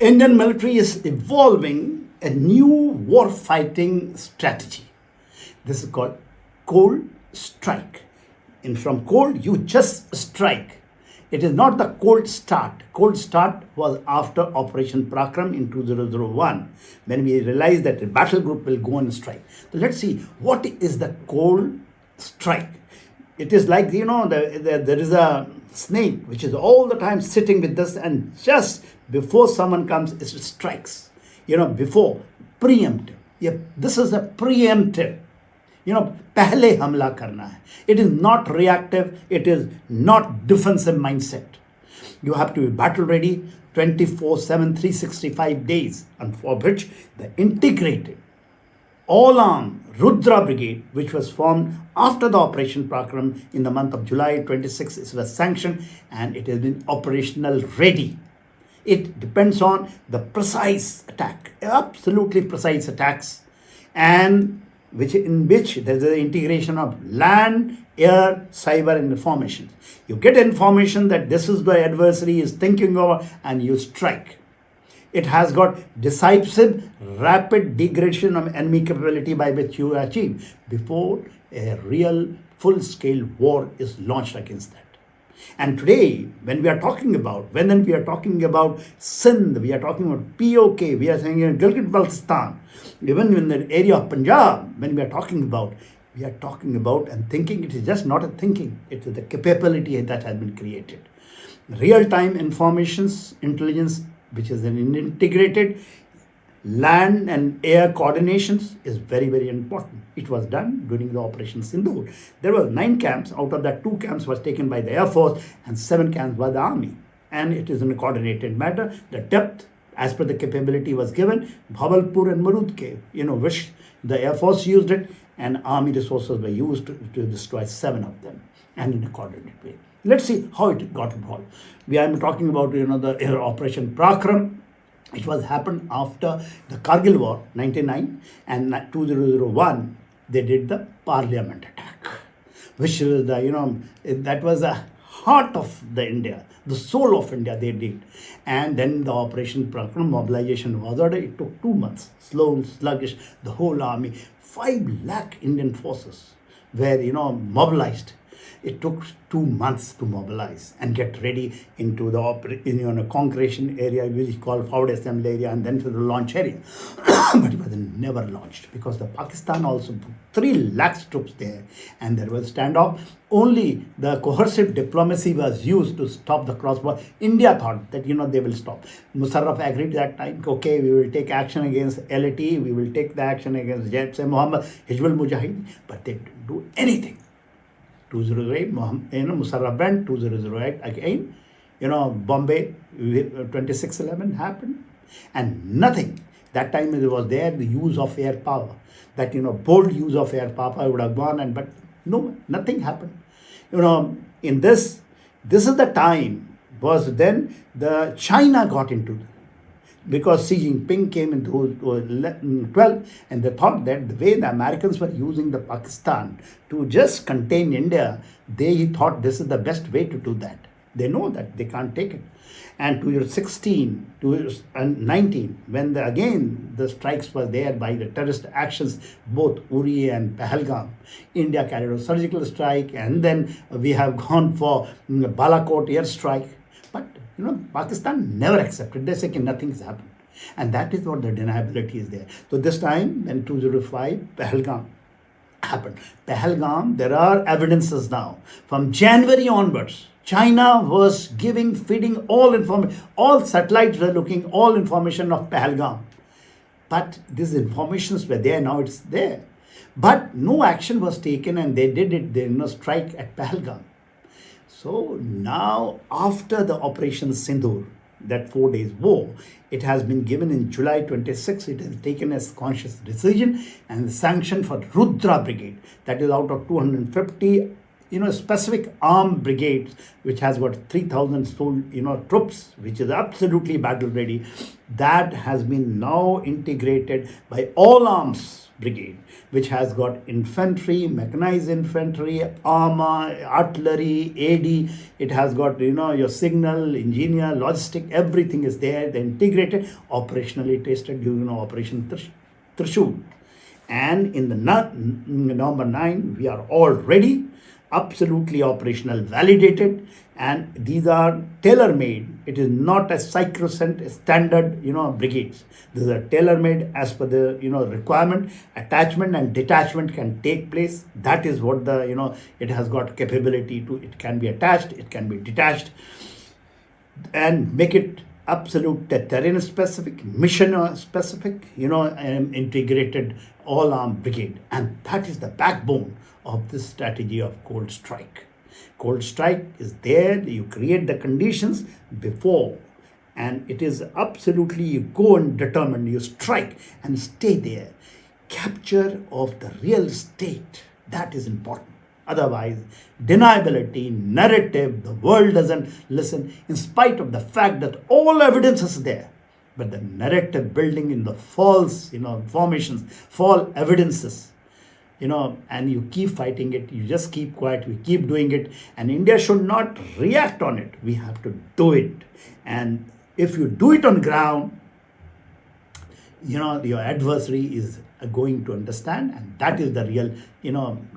Indian military is evolving a new war fighting strategy. This is called cold strike. And from cold, you just strike. It is not the cold start. Cold start was after Operation Prakram in 2001, when we realized that the battle group will go and strike. So let's see what is the cold strike. It is like, there is a snake which is all the time sitting with us, and just before someone comes, it strikes. Before, preemptive. Yeah, this is a preemptive. पहले हमला करना है. It is not reactive, it is not defensive mindset. You have to be battle ready 24/7, 365 days, and for which the integrated all-arm Rudra Brigade, which was formed after the Operation Prakram in the month of July 26, it was sanctioned and it has been operational ready. It depends on the precise attack, absolutely precise attacks, and in which there is the integration of land, air, cyber information. You get information that this is the adversary is thinking over, and you strike. It has got decisive, rapid degradation of enemy capability by which you achieve before a real full-scale war is launched against that. And today, when we are talking about Sindh, we are talking about POK, we are saying Gilgit-Baltistan, even in the area of Punjab, when we are talking about and thinking, it is just not a thinking, it is the capability that has been created. Real-time informations, intelligence, which is an integrated land and air coordinations, is very, very important. It was done during the Operation Sindoor. There were 9 camps. Out of that, 2 camps was taken by the Air Force and 7 camps by the Army. And it is in a coordinated manner. The depth, as per the capability, was given. Bhavalpur and Marud Cave, which the Air Force used it, and Army resources were used to destroy 7 of them, and in a coordinated way. Let's see how it got involved. I am talking about the Operation Prakram. It was happened after the Kargil War, 99, and 2001, they did the Parliament attack, which was that was the heart of the India, the soul of India they did. And then the Operation Prakram mobilization was ordered. It took 2 months, slow and sluggish. The whole army, 5 lakh Indian forces were, mobilized. It took 2 months to mobilize and get ready into the concretion area, which is called forward assembly area, and then to the launch area. But it was never launched because the Pakistan also put 3 lakhs troops there, and there was standoff. Only the coercive diplomacy was used to stop the crossbar. India thought that they will stop. Musharraf agreed that time. Okay, we will take action against LAT. We will take the action against Jaish Muhammad, Hizbul Mujahideen, but they didn't do anything. 2008, Musharraf went. 2008 again, Bombay 26/11 happened, and nothing. That time it was there the use of air power. That bold use of air power would have gone, but no, nothing happened. In this is the time was then the China got into. Because Xi Jinping came in 2012, and they thought that the way the Americans were using the Pakistan to just contain India, they thought this is the best way to do that. They know that they can't take it. And 2016, 2019, when again the strikes were there by the terrorist actions, both Uri and Pahalgam, India carried a surgical strike, and then we have gone for Balakot airstrike. But Pakistan never accepted. They say nothing has happened. And that is what the deniability is there. So this time, in 2005, Pahalgam happened. Pahalgam, there are evidences now. From January onwards, China was feeding all information. All satellites were looking all information of Pahalgam. But these informations were there, now it's there. But no action was taken, and they did it, they strike at Pahalgam. So now, after the Operation Sindoor, that 4 days war, it has been given in July 26. It has taken as conscious decision and sanction for Rudra Brigade. That is out of 250 specific armed brigades which has got 3,000 troops, which is absolutely battle ready. That has been now integrated by all arms brigade, which has got infantry, mechanized infantry, armor, artillery, AD. It has got your signal, engineer, logistic, everything is there. They integrated, operationally tested during Operation Trishul. And in the November 9, we are all ready, absolutely operational, validated, and these are tailor-made. It is not a sacrosanct standard, brigades. These are tailor-made as per the, requirement. Attachment and detachment can take place. That is what the, it has got capability to. It can be attached, it can be detached, and make it absolute terrain specific, mission specific, integrated all armed brigade. And that is the backbone of this strategy of cold strike. Cold strike is there, you create the conditions before, and it is absolutely you go and determine, you strike and stay there. Capture of the real state, that is important. Otherwise, deniability, narrative, the world doesn't listen, in spite of the fact that all evidence is there. But the narrative building in the false, formations, false evidences, and you keep fighting it, you just keep quiet, we keep doing it, and India should not react on it. We have to do it. And if you do it on ground, your adversary is going to understand, and that is the real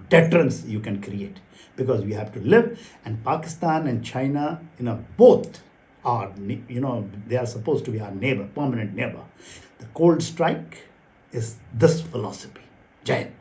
deterrence you can create, because we have to live. And Pakistan and China, both are, they are supposed to be our neighbor, permanent neighbor. The cold strike is this philosophy. Jai Hind.